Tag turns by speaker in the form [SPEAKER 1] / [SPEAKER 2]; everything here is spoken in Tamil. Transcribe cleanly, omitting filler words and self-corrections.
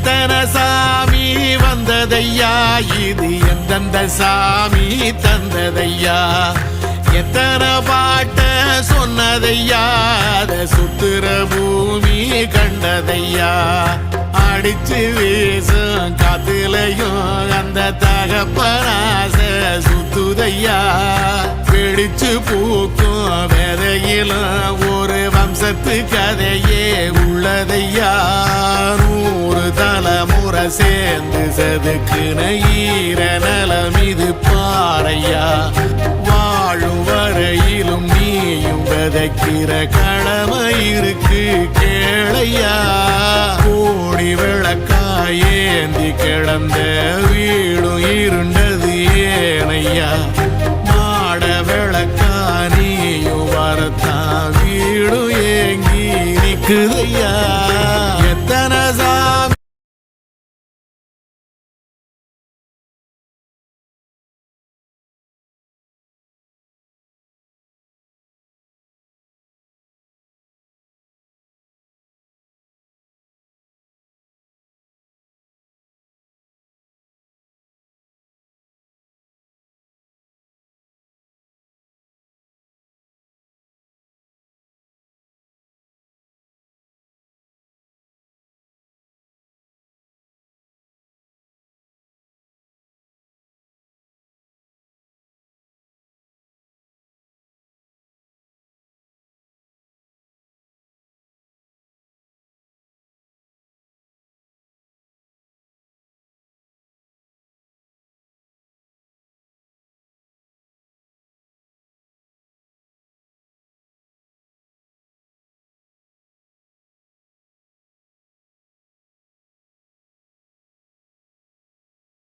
[SPEAKER 1] எத்தனை சாமி வந்ததையா, இது எந்தெந்த சாமி தந்ததையா, எத்தனை பாட்ட சொன்னதையா, அத சுத்துற பூமி கண்டதையா, அடிச்சு வீசும் காத்துலையும் அந்த தகப்பனாச சுத்துதையா, பிடிச்சு பூக்கும் விதையிலும் ஒரு வம்சத்து கதையே உள்ளதையா, 100 தலைமுறை சேர்ந்து செதுக்குன ஈர நலம் இது பாறையா, வாழும் வரையிலும் நீயும் விதைக்கிற கடமை இருக்கு கேளையா, கோடி விளக்காயேந்தி கிடந்த வீடும் இருண்டது ஏனையா, மாட விளக்கா நீயும் வரத்தான் வீடும் ஏங்கி நிக்குதையா.